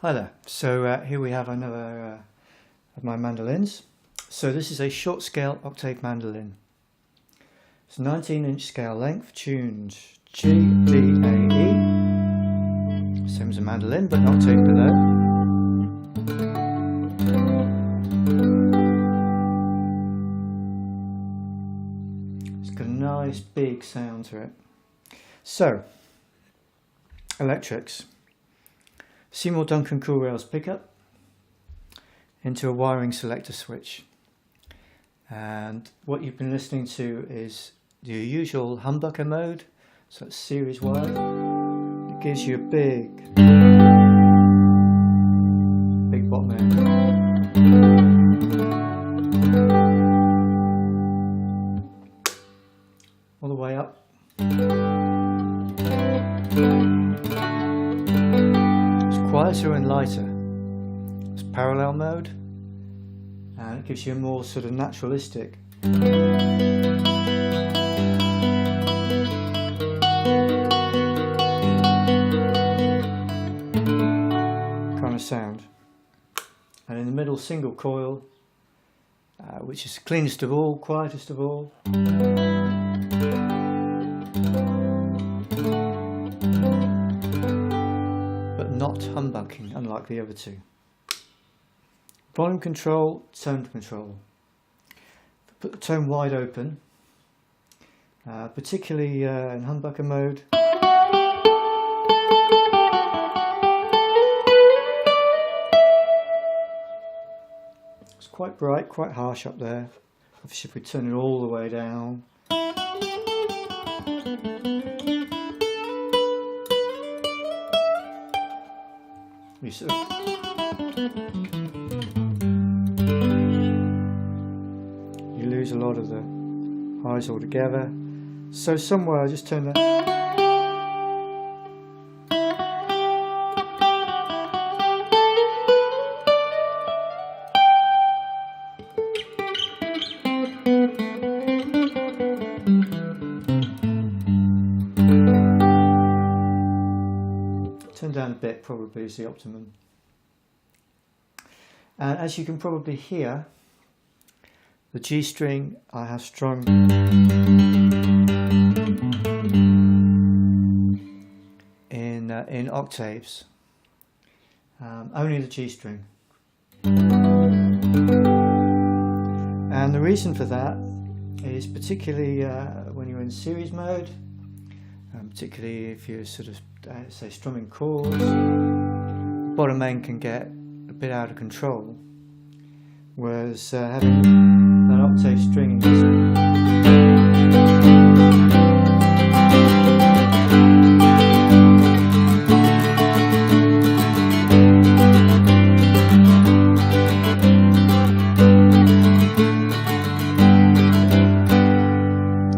Hi there. So here we have another of my mandolins. So this is a short scale octave mandolin. It's 19-inch scale length, tuned G, D, A, E. Same as a mandolin, but an octave below. It's got a nice big sound to it. So, electrics. Seymour Duncan cool rails pickup into a wiring selector switch, and what you've been listening to is the usual humbucker mode, so it's series wire. It gives you a big bottom end. All the way up. Quieter and lighter. It's parallel mode, and it gives you a more sort of naturalistic kind of sound. And in the middle, single coil, which is the cleanest of all, quietest of all. Not humbucking, unlike the other two. Volume control, tone control. Put the tone wide open, particularly in humbucker mode. It's quite bright, quite harsh up there. Obviously, if we turn it all the way down, you sort of lose a lot of the highs altogether. So somewhere I just turn that. Turn down a bit probably is the optimum. And as you can probably hear, the G string I have strung in octaves. Only the G string. And the reason for that is particularly when you're in series mode, particularly if you're sort of say strumming chords, bottom end can get a bit out of control, whereas having that octave string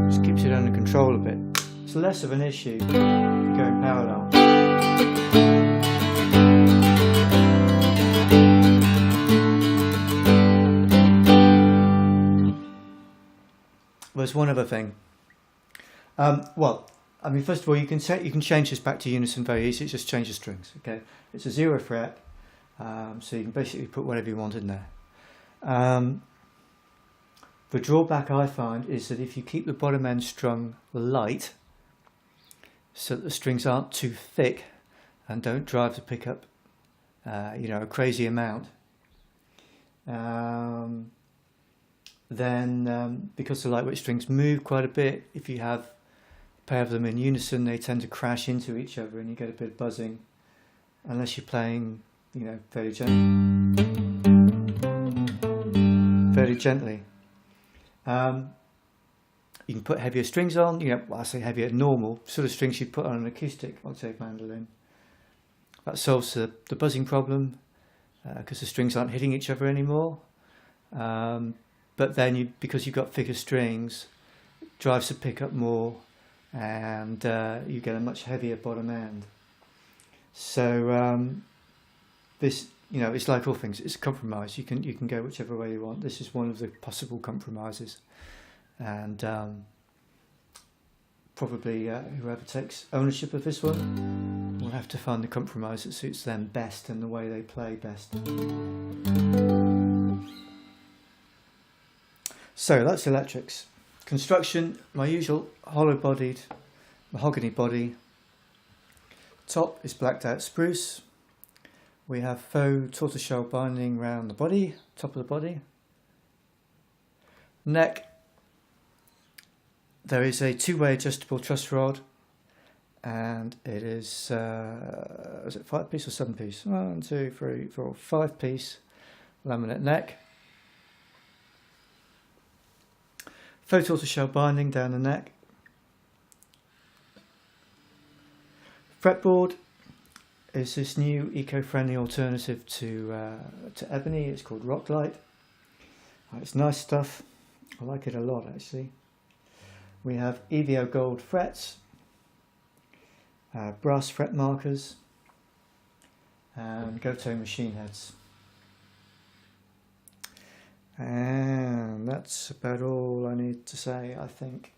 just keeps it under control a bit. It's less of an issue going parallel. There's one other thing. Well, I mean, first of all, you can change this back to unison very easily. Just change the strings. Okay, it's a 0 fret, so you can basically put whatever you want in there. The drawback I find is that if you keep the bottom end strung light, so that the strings aren't too thick and don't drive the pickup, a crazy amount, then because the lightweight strings move quite a bit, if you have a pair of them in unison, they tend to crash into each other and you get a bit of buzzing, unless you're playing, fairly gently. You can put heavier strings on, I say heavier, normal sort of strings you'd put on an acoustic octave mandolin. That solves the buzzing problem, because the strings aren't hitting each other anymore. But then, because you've got thicker strings, it drives the pickup more, and you get a much heavier bottom end. So this, it's like all things. It's a compromise. You can go whichever way you want. This is one of the possible compromises, and probably whoever takes ownership of this one we'll have to find the compromise that suits them best and the way they play best. So that's electrics. Construction, my usual hollow-bodied mahogany body. Top is blacked out spruce. We have faux tortoiseshell binding around the body, top of the body. Neck, there is a two-way adjustable truss rod, and it is it 5-piece or 7-piece? 1, 2, 3, 4, 5-piece laminate neck. Faux tortoiseshell binding down the neck. Fretboard is this new eco-friendly alternative to ebony. It's called Rocklite. It's nice stuff. I like it a lot actually. We have EVO gold frets, brass fret markers, and Goto machine heads. And that's about all I need to say, I think.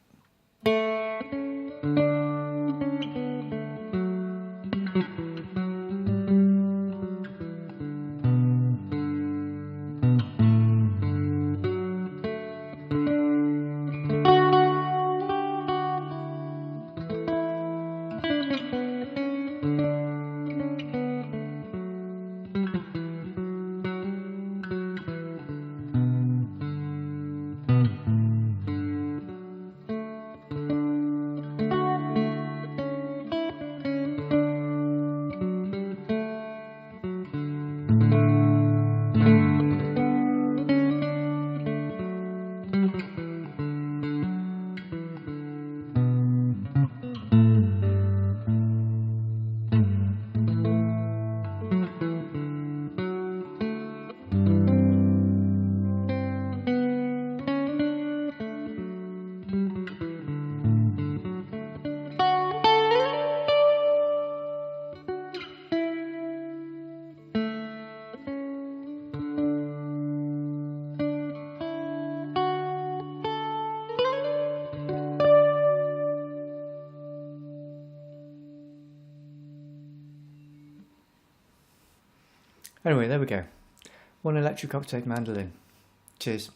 Anyway, there we go. One electric octave mandolin. Cheers.